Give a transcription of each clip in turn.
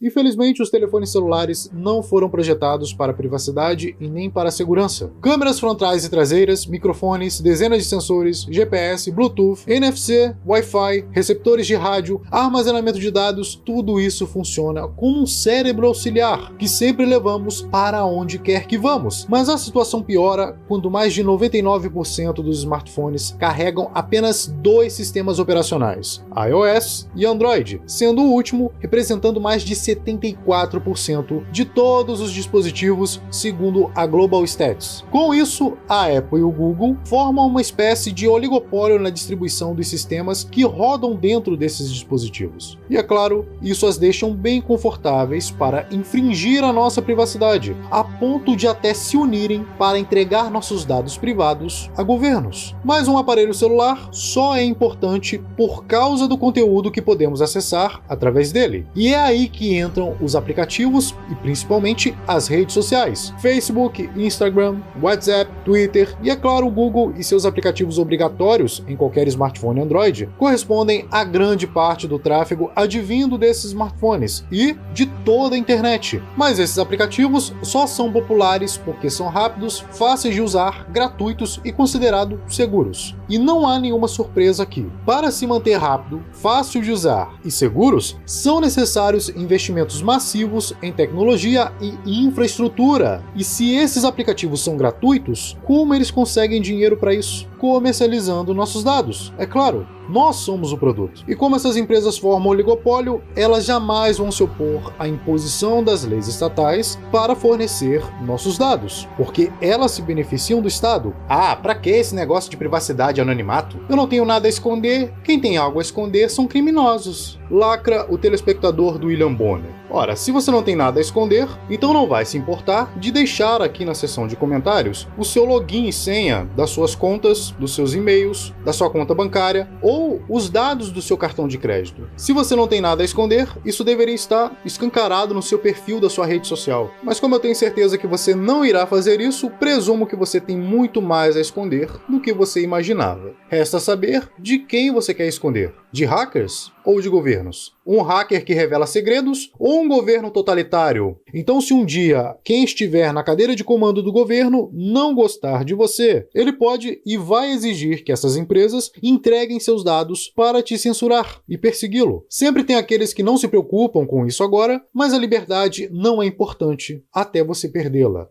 Infelizmente, os telefones celulares não foram projetados para privacidade e nem para segurança. Câmeras frontais e traseiras, microfones, dezenas de sensores, GPS, Bluetooth, NFC, Wi-Fi, receptores de rádio, armazenamento de dados, tudo isso funciona como um cérebro auxiliar, que sempre levamos para onde quer que vamos. Mas a situação piora quando mais de 99% dos smartphones carregam apenas dois sistemas operacionais, iOS e Android, sendo o último representando mais de 74% de todos os dispositivos, segundo a Global Stats. Com isso, a Apple e o Google formam uma espécie de oligopólio na distribuição dos sistemas que rodam dentro desses dispositivos. E é claro, isso as deixam bem confortáveis para infringir a nossa privacidade, a ponto de até se unirem para entregar nossos dados privados a governos. Mas um aparelho celular só é importante por causa do conteúdo que podemos acessar através dele. E é aí que entram os aplicativos e principalmente as redes sociais: Facebook, Instagram, WhatsApp, Twitter e, é claro, o Google e seus aplicativos obrigatórios em qualquer smartphone Android correspondem a grande parte do tráfego advindo desses smartphones e de toda a internet. Mas esses aplicativos só são populares porque são rápidos, fáceis de usar, gratuitos e considerados seguros. E não há nenhuma surpresa aqui. Para se manter rápido, fácil de usar e seguros, são necessários investimentos massivos em tecnologia e infraestrutura. E se esses aplicativos são gratuitos, como eles conseguem dinheiro para isso? Comercializando nossos dados, é claro. Nós somos o produto. E como essas empresas formam oligopólio, elas jamais vão se opor à imposição das leis estatais para fornecer nossos dados, porque elas se beneficiam do Estado. Ah, pra que esse negócio de privacidade e anonimato? Eu não tenho nada a esconder, quem tem algo a esconder são criminosos. Lacra o telespectador do William Bonner. Ora, se você não tem nada a esconder, então não vai se importar de deixar aqui na seção de comentários o seu login e senha das suas contas, dos seus e-mails, da sua conta bancária ou os dados do seu cartão de crédito. Se você não tem nada a esconder, isso deveria estar escancarado no seu perfil da sua rede social. Mas como eu tenho certeza que você não irá fazer isso, presumo que você tem muito mais a esconder do que você imaginava. Resta saber de quem você quer esconder. De hackers ou de governos? Um hacker que revela segredos ou um governo totalitário? Então, se um dia quem estiver na cadeira de comando do governo não gostar de você, ele pode e vai exigir que essas empresas entreguem seus dados para te censurar e persegui-lo. Sempre tem aqueles que não se preocupam com isso agora, mas a liberdade não é importante até você perdê-la.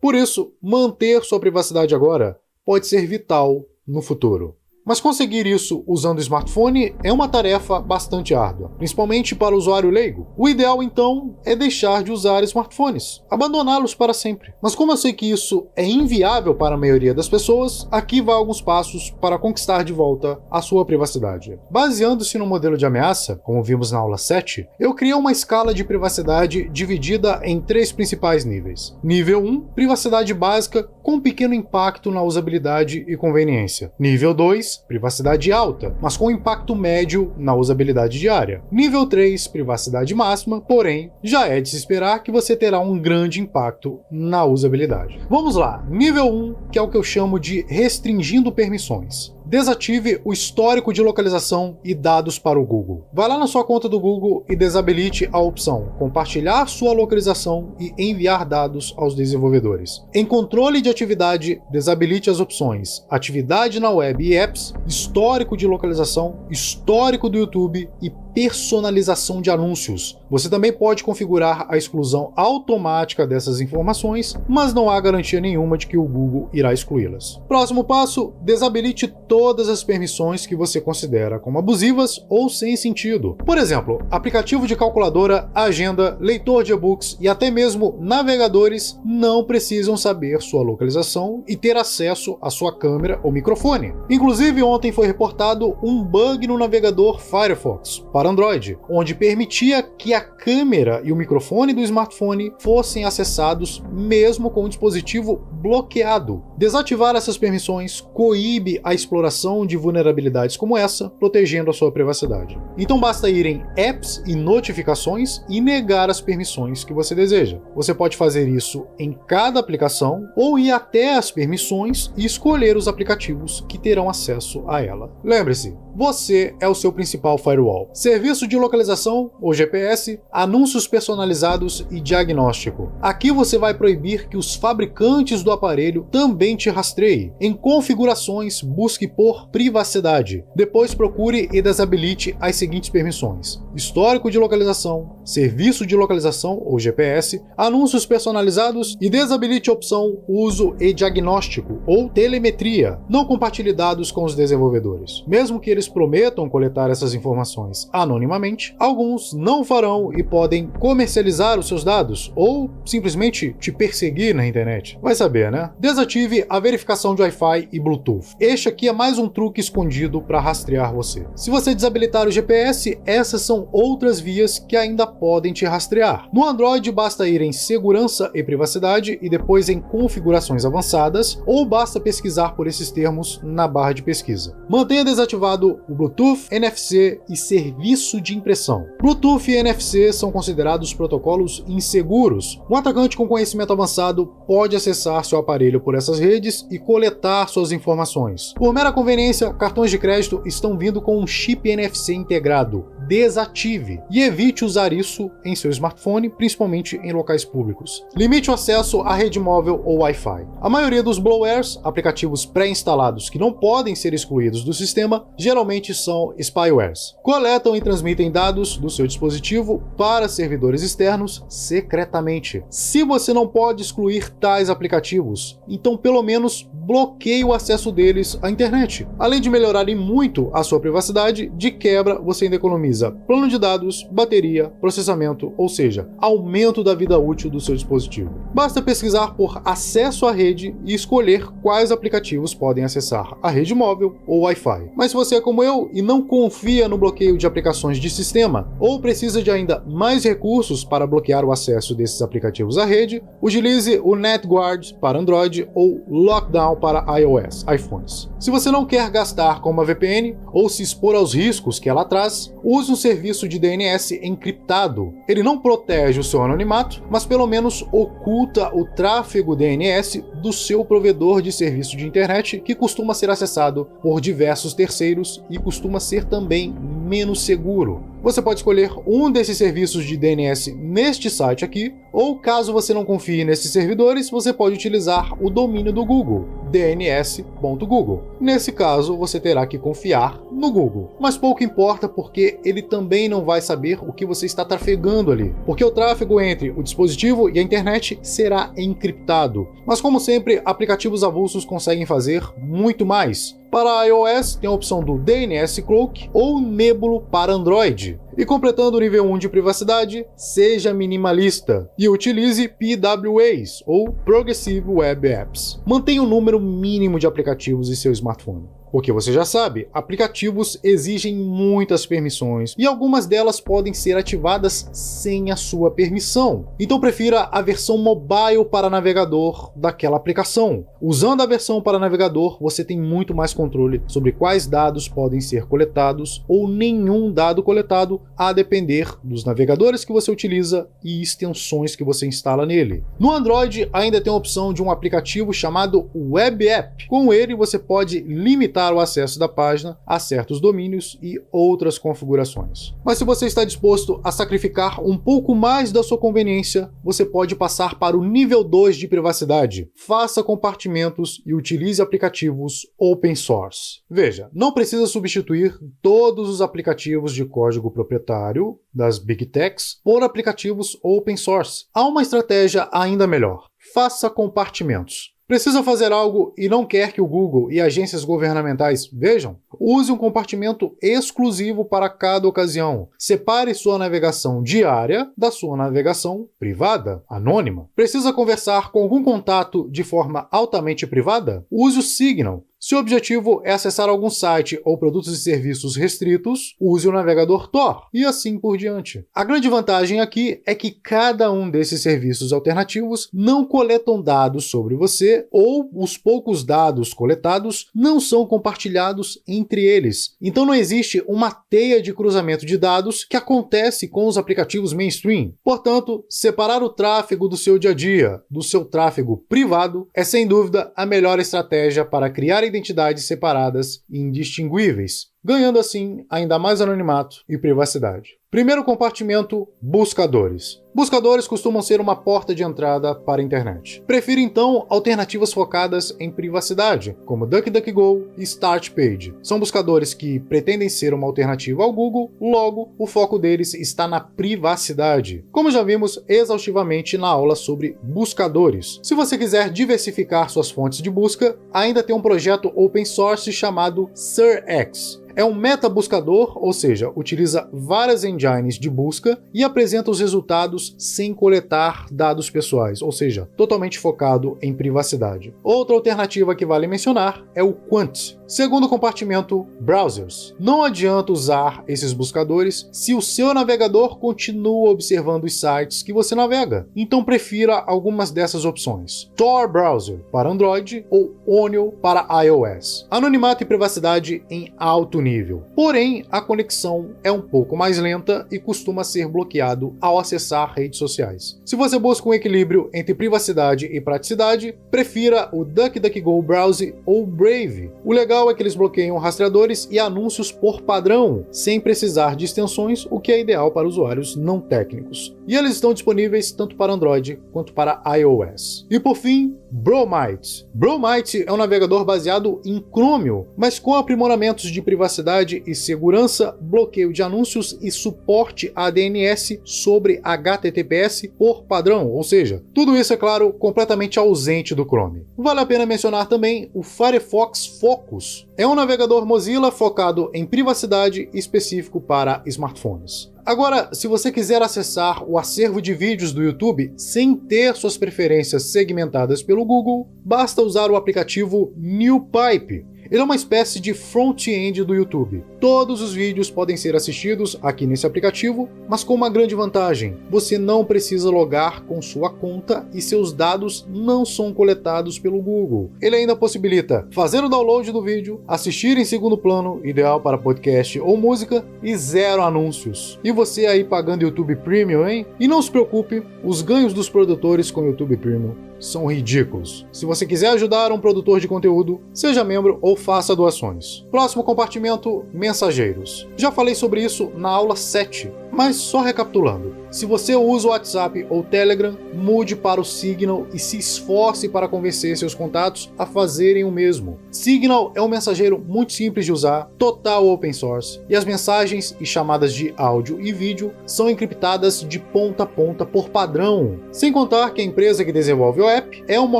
Por isso, manter sua privacidade agora pode ser vital no futuro. Mas conseguir isso usando o smartphone é uma tarefa bastante árdua, principalmente para o usuário leigo. O ideal, então, é deixar de usar smartphones, abandoná-los para sempre. Mas como eu sei que isso é inviável para a maioria das pessoas, aqui vai alguns passos para conquistar de volta a sua privacidade. Baseando-se no modelo de ameaça, como vimos na aula 7, eu criei uma escala de privacidade dividida em 3 principais níveis. Nível 1, privacidade básica com pequeno impacto na usabilidade e conveniência. Nível 2, privacidade alta, mas com impacto médio na usabilidade diária. Nível 3, privacidade máxima, porém, já é de se esperar que você terá um grande impacto na usabilidade. Vamos lá, nível 1, que é o que eu chamo de restringindo permissões. Desative o histórico de localização e dados para o Google. Vá lá na sua conta do Google e desabilite a opção compartilhar sua localização e enviar dados aos desenvolvedores. Em controle de atividade, desabilite as opções atividade na web e apps, histórico de localização, histórico do YouTube e personalização de anúncios. Você também pode configurar a exclusão automática dessas informações, mas não há garantia nenhuma de que o Google irá excluí-las. Próximo passo, desabilite todas as permissões que você considera como abusivas ou sem sentido. Por exemplo, aplicativo de calculadora, agenda, leitor de e-books e até mesmo navegadores não precisam saber sua localização e ter acesso à sua câmera ou microfone. Inclusive, ontem foi reportado um bug no navegador Firefox para Android, onde permitia que a câmera e o microfone do smartphone fossem acessados mesmo com o dispositivo bloqueado. Desativar essas permissões coíbe a exploração de vulnerabilidades como essa, protegendo a sua privacidade. Então basta ir em apps e notificações e negar as permissões que você deseja. Você pode fazer isso em cada aplicação ou ir até as permissões e escolher os aplicativos que terão acesso a ela. Lembre-se, você é o seu principal firewall. Serviço de localização, ou GPS, anúncios personalizados e diagnóstico. Aqui você vai proibir que os fabricantes do aparelho também te rastreiem. Em configurações, busque por privacidade. Depois procure e desabilite as seguintes permissões: histórico de localização, serviço de localização, ou GPS, anúncios personalizados, e desabilite a opção uso e diagnóstico, ou telemetria. Não compartilhe dados com os desenvolvedores. Mesmo que eles prometam coletar essas informações anonimamente, alguns não farão e podem comercializar os seus dados ou simplesmente te perseguir na internet. Vai saber, né? Desative a verificação de Wi-Fi e Bluetooth. Este aqui é mais um truque escondido para rastrear você. Se você desabilitar o GPS, essas são outras vias que ainda podem te rastrear. No Android basta ir em segurança e privacidade e depois em configurações avançadas, ou basta pesquisar por esses termos na barra de pesquisa. Mantenha desativado o Bluetooth, NFC e serviço de impressão. Bluetooth e NFC são considerados protocolos inseguros. Um atacante com conhecimento avançado pode acessar seu aparelho por essas redes e coletar suas informações. Por mera conveniência, cartões de crédito estão vindo com um chip NFC integrado. Desative e evite usar isso em seu smartphone, principalmente em locais públicos. Limite o acesso à rede móvel ou Wi-Fi. A maioria dos blowares, aplicativos pré-instalados que não podem ser excluídos do sistema, geralmente são spywares. Coletam e transmitem dados do seu dispositivo para servidores externos secretamente. Se você não pode excluir tais aplicativos, então pelo menos bloqueie o acesso deles à internet. Além de melhorarem muito a sua privacidade, de quebra você ainda economiza plano de dados, bateria, processamento, ou seja, aumento da vida útil do seu dispositivo. Basta pesquisar por acesso à rede e escolher quais aplicativos podem acessar a rede móvel ou Wi-Fi. Mas se você é como eu e não confia no bloqueio de aplicações de sistema, ou precisa de ainda mais recursos para bloquear o acesso desses aplicativos à rede, utilize o NetGuard para Android ou Lockdown para iOS, iPhones. Se você não quer gastar com uma VPN ou se expor aos riscos que ela traz, use um serviço de DNS encriptado. Ele não protege o seu anonimato, mas pelo menos oculta o tráfego DNS do seu provedor de serviço de internet, que costuma ser acessado por diversos terceiros e costuma ser também menos seguro. Você pode escolher um desses serviços de DNS neste site aqui, ou caso você não confie nesses servidores, você pode utilizar o domínio do Google, dns.google. Nesse caso, você terá que confiar no Google. Mas pouco importa, porque ele também não vai saber o que você está trafegando ali, porque o tráfego entre o dispositivo e a internet será encriptado. Mas como sempre, aplicativos avulsos conseguem fazer muito mais. Para iOS, tem a opção do DNS Cloak ou Nebulo para Android. E completando o nível 1 de privacidade, seja minimalista e utilize PWAs, ou Progressive Web Apps. Mantenha um número mínimo de aplicativos em seu smartphone. Porque você já sabe, aplicativos exigem muitas permissões e algumas delas podem ser ativadas sem a sua permissão. Então prefira a versão mobile para navegador daquela aplicação. Usando a versão para navegador, você tem muito mais controle sobre quais dados podem ser coletados ou nenhum dado coletado, a depender dos navegadores que você utiliza e extensões que você instala nele. No Android ainda tem a opção de um aplicativo chamado Web App. Com ele você pode limitar o acesso da página a certos domínios e outras configurações. Mas se você está disposto a sacrificar um pouco mais da sua conveniência, você pode passar para o nível 2 de privacidade. Faça compartimentos e utilize aplicativos open source. Veja, não precisa substituir todos os aplicativos de código proprietário das Big Techs por aplicativos open source. Há uma estratégia ainda melhor. Faça compartimentos. Precisa fazer algo e não quer que o Google e agências governamentais vejam? Use um compartimento exclusivo para cada ocasião. Separe sua navegação diária da sua navegação privada, anônima. Precisa conversar com algum contato de forma altamente privada? Use o Signal. Se o objetivo é acessar algum site ou produtos e serviços restritos, use o navegador Tor, e assim por diante. A grande vantagem aqui é que cada um desses serviços alternativos não coletam dados sobre você, ou os poucos dados coletados não são compartilhados entre eles. Então não existe uma teia de cruzamento de dados que acontece com os aplicativos mainstream. Portanto, separar o tráfego do seu dia a dia do seu tráfego privado é sem dúvida a melhor estratégia para criar identidades separadas e indistinguíveis. ganhando assim ainda mais anonimato e privacidade. Primeiro compartimento, buscadores. Buscadores costumam ser uma porta de entrada para a internet. Prefiro então alternativas focadas em privacidade, como DuckDuckGo e StartPage. São buscadores que pretendem ser uma alternativa ao Google, logo o foco deles está na privacidade, como já vimos exaustivamente na aula sobre buscadores. Se você quiser diversificar suas fontes de busca, ainda tem um projeto open source chamado SirX. É um metabuscador, ou seja, utiliza várias engines de busca e apresenta os resultados sem coletar dados pessoais, ou seja, totalmente focado em privacidade. Outra alternativa que vale mencionar é o Quant. Segundo compartimento, browsers. Não adianta usar esses buscadores se o seu navegador continua observando os sites que você navega. Então prefira algumas dessas opções. Tor Browser para Android ou Onio para iOS. Anonimato e privacidade em alto nível. Porém, a conexão é um pouco mais lenta e costuma ser bloqueado ao acessar redes sociais. Se você busca um equilíbrio entre privacidade e praticidade, prefira o DuckDuckGo Browse ou Brave. O legal é que eles bloqueiam rastreadores e anúncios por padrão, sem precisar de extensões, o que é ideal para usuários não técnicos. E eles estão disponíveis tanto para Android quanto para iOS. E por fim, Bromite. Bromite é um navegador baseado em Chromium, mas com aprimoramentos de privacidade e segurança, bloqueio de anúncios e suporte a DNS sobre HTTPS por padrão, ou seja, tudo isso, é claro, completamente ausente do Chrome. Vale a pena mencionar também o Firefox Focus. É um navegador Mozilla focado em privacidade específico para smartphones. Agora, se você quiser acessar o acervo de vídeos do YouTube sem ter suas preferências segmentadas pelo Google, basta usar o aplicativo NewPipe. Ele é uma espécie de front-end do YouTube. Todos os vídeos podem ser assistidos aqui nesse aplicativo, mas com uma grande vantagem: você não precisa logar com sua conta e seus dados não são coletados pelo Google. Ele ainda possibilita fazer o download do vídeo, assistir em segundo plano, ideal para podcast ou música, e 0 anúncios. E você aí pagando YouTube Premium, hein? E não se preocupe, os ganhos dos produtores com YouTube Premium são ridículos. Se você quiser ajudar um produtor de conteúdo, seja membro ou faça doações. Próximo compartimento, mensageiros. Já falei sobre isso na aula 7, mas só recapitulando. Se você usa o WhatsApp ou Telegram, mude para o Signal e se esforce para convencer seus contatos a fazerem o mesmo. Signal é um mensageiro muito simples de usar, total open source, e as mensagens e chamadas de áudio e vídeo são encriptadas de ponta a ponta por padrão. Sem contar que a empresa que desenvolve o app é uma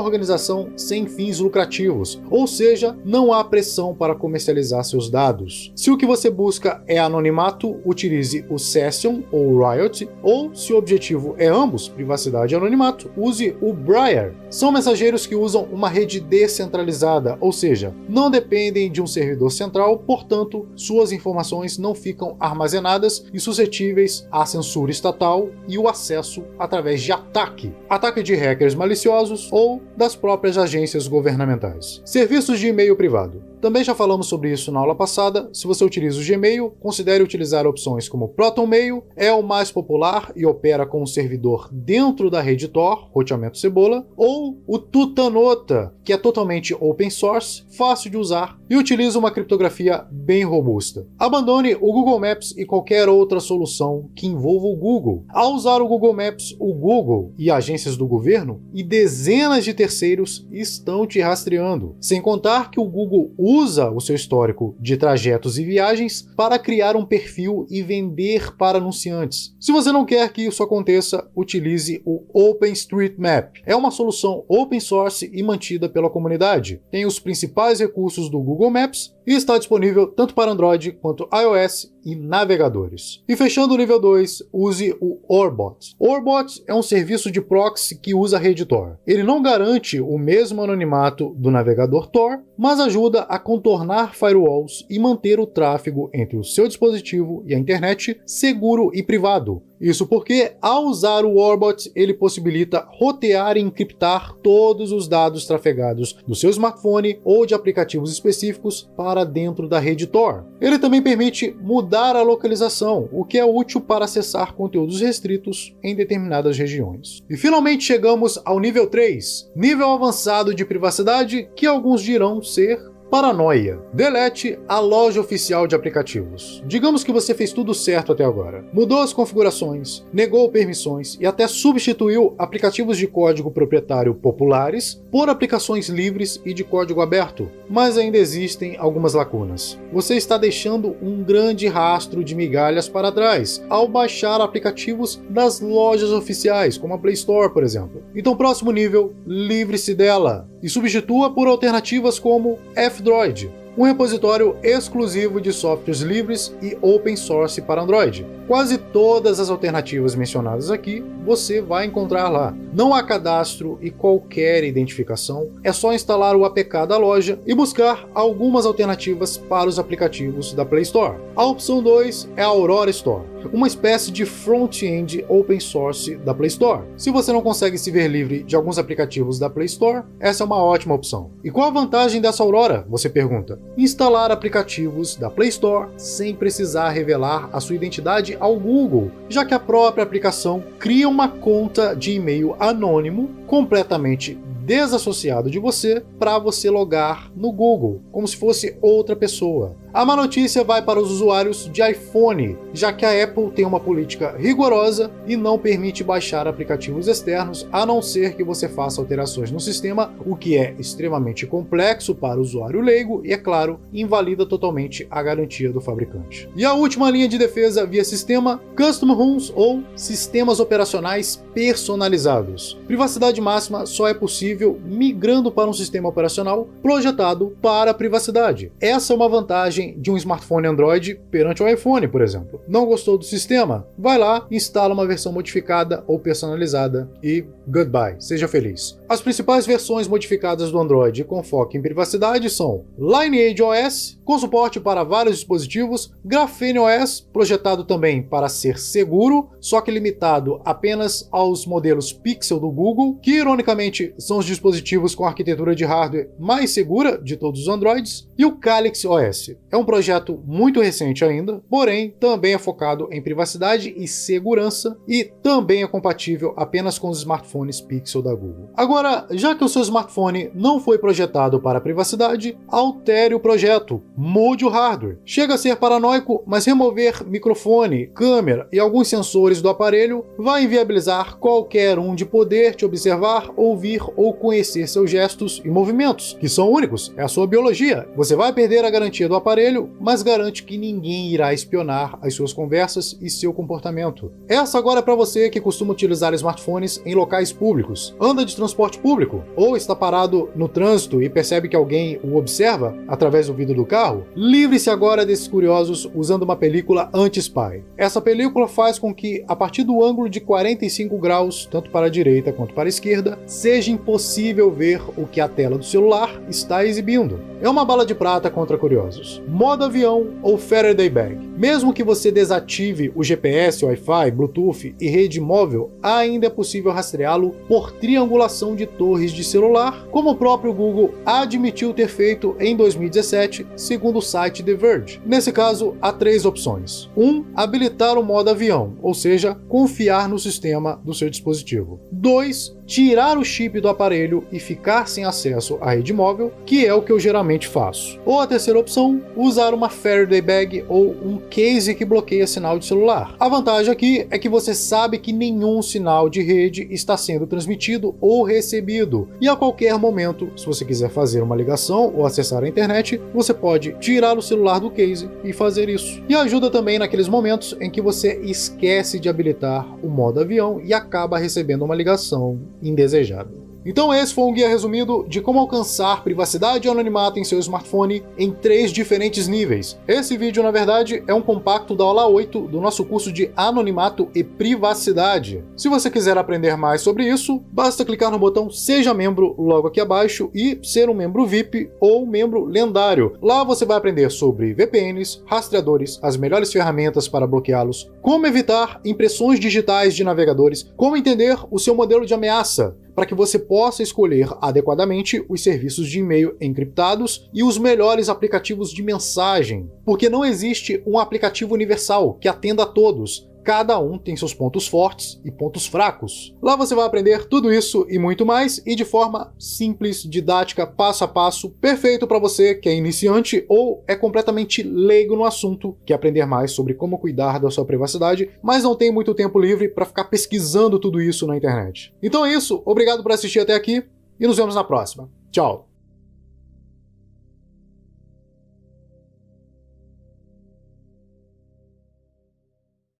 organização sem fins lucrativos, ou seja, não há pressão para comercializar seus dados. Se o que você busca é anonimato, utilize o Session ou Riot, ou se o objetivo é ambos, privacidade e anonimato, use o Briar. São mensageiros que usam uma rede descentralizada, ou seja, não dependem de um servidor central, portanto, suas informações não ficam armazenadas e suscetíveis à censura estatal e o acesso através de ataque de hackers maliciosos ou das próprias agências governamentais. Serviços de e-mail privado. Também já falamos sobre isso na aula passada. Se você utiliza o Gmail, considere utilizar opções como ProtonMail, é o mais popular e opera com um servidor dentro da rede Tor, roteamento cebola, ou o Tutanota, que é totalmente open source, fácil de usar e utiliza uma criptografia bem robusta. Abandone o Google Maps e qualquer outra solução que envolva o Google. Ao usar o Google Maps, o Google e agências do governo e dezenas de terceiros estão te rastreando. Sem contar que o Google usa o seu histórico de trajetos e viagens para criar um perfil e vender para anunciantes. Se você não quer que isso aconteça, utilize o OpenStreetMap. É uma solução open source e mantida pela comunidade. Tem os principais recursos do Google Maps e está disponível tanto para Android quanto iOS e navegadores. E fechando o nível 2, use o Orbot. Orbot é um serviço de proxy que usa a rede Tor. Ele não garante o mesmo anonimato do navegador Tor, mas ajuda a contornar firewalls e manter o tráfego entre o seu dispositivo e a internet seguro e privado. Isso porque, ao usar o Orbot, ele possibilita rotear e encriptar todos os dados trafegados do seu smartphone ou de aplicativos específicos para dentro da rede Tor. Ele também permite mudar a localização, o que é útil para acessar conteúdos restritos em determinadas regiões. E finalmente chegamos ao nível 3, nível avançado de privacidade, que alguns dirão ser Paranoia. Delete a loja oficial de aplicativos. Digamos que você fez tudo certo até agora. Mudou as configurações, negou permissões e até substituiu aplicativos de código proprietário populares por aplicações livres e de código aberto. Mas ainda existem algumas lacunas. Você está deixando um grande rastro de migalhas para trás ao baixar aplicativos das lojas oficiais, como a Play Store, por exemplo. Então, próximo nível, livre-se dela e substitua por alternativas como F-Droid, um repositório exclusivo de softwares livres e open source para Android. Quase todas as alternativas mencionadas aqui você vai encontrar lá. Não há cadastro e qualquer identificação, é só instalar o APK da loja e buscar algumas alternativas para os aplicativos da Play Store. A opção 2 é a Aurora Store, uma espécie de front-end open source da Play Store. Se você não consegue se ver livre de alguns aplicativos da Play Store, essa é uma ótima opção. E qual a vantagem dessa Aurora? Você pergunta. Instalar aplicativos da Play Store sem precisar revelar a sua identidade ao Google, já que a própria aplicação cria uma conta de e-mail anônimo completamente desassociado de você para você logar no Google, como se fosse outra pessoa. A má notícia vai para os usuários de iPhone, já que a Apple tem uma política rigorosa e não permite baixar aplicativos externos, a não ser que você faça alterações no sistema, o que é extremamente complexo para o usuário leigo e, é claro, invalida totalmente a garantia do fabricante. E a última linha de defesa via sistema, Custom ROMs ou sistemas operacionais personalizados. Privacidade máxima só é possível migrando para um sistema operacional projetado para a privacidade. Essa é uma vantagem de um smartphone Android perante o iPhone, por exemplo. Não gostou do sistema? Vai lá, instala uma versão modificada ou personalizada e goodbye, seja feliz. As principais versões modificadas do Android com foco em privacidade são Lineage OS, com suporte para vários dispositivos, Graphene OS, projetado também para ser seguro, só que limitado apenas aos modelos Pixel do Google, que ironicamente são os dispositivos com arquitetura de hardware mais segura de todos os Androids, e o Calyx OS. É um projeto muito recente ainda, porém também é focado em privacidade e segurança e também é compatível apenas com os smartphones Pixel da Google. Agora, já que o seu smartphone não foi projetado para privacidade, altere o projeto, mude o hardware. Chega a ser paranoico, mas remover microfone, câmera e alguns sensores do aparelho vai inviabilizar qualquer um de poder te observar, ouvir ou conhecer seus gestos e movimentos, que são únicos, é a sua biologia. Você vai perder a garantia do aparelho, mas garante que ninguém irá espionar as suas conversas e seu comportamento. Essa agora é para você que costuma utilizar smartphones em locais públicos, anda de transporte público ou está parado no trânsito e percebe que alguém o observa através do vidro do carro. Livre-se agora desses curiosos usando uma película anti-spy. Essa película faz com que, a partir do ângulo de 45 graus, tanto para a direita quanto para a esquerda, seja impossível ver o que a tela do celular está exibindo. É uma bala de prata contra curiosos. Modo avião ou Faraday Bag. Mesmo que você desative o GPS, Wi-Fi, Bluetooth e rede móvel, ainda é possível rastreá-lo por triangulação de torres de celular, como o próprio Google admitiu ter feito em 2017, segundo o site The Verge. Nesse caso, há 3 opções. 1. Habilitar o modo avião, ou seja, confiar no sistema do seu dispositivo. 2. Tirar o chip do aparelho e ficar sem acesso à rede móvel, que é o que eu geralmente faço. Ou a terceira opção, usar uma Faraday Bag ou um case que bloqueia sinal de celular. A vantagem aqui é que você sabe que nenhum sinal de rede está sendo transmitido ou recebido, e a qualquer momento, se você quiser fazer uma ligação ou acessar a internet, você pode tirar o celular do case e fazer isso. E ajuda também naqueles momentos em que você esquece de habilitar o modo avião e acaba recebendo uma ligação indesejada. Então esse foi um guia resumido de como alcançar privacidade e anonimato em seu smartphone em 3 diferentes níveis. Esse vídeo, na verdade, é um compacto da aula 8 do nosso curso de anonimato e privacidade. Se você quiser aprender mais sobre isso, basta clicar no botão Seja Membro logo aqui abaixo e ser um membro VIP ou membro lendário. Lá você vai aprender sobre VPNs, rastreadores, as melhores ferramentas para bloqueá-los, como evitar impressões digitais de navegadores, como entender o seu modelo de ameaça, para que você possa escolher adequadamente os serviços de e-mail encriptados e os melhores aplicativos de mensagem, porque não existe um aplicativo universal que atenda a todos. cada um tem seus pontos fortes e pontos fracos. Lá você vai aprender tudo isso e muito mais, e de forma simples, didática, passo a passo, perfeito para você que é iniciante ou é completamente leigo no assunto, quer aprender mais sobre como cuidar da sua privacidade, mas não tem muito tempo livre para ficar pesquisando tudo isso na internet. Então é isso, obrigado por assistir até aqui e nos vemos na próxima. Tchau!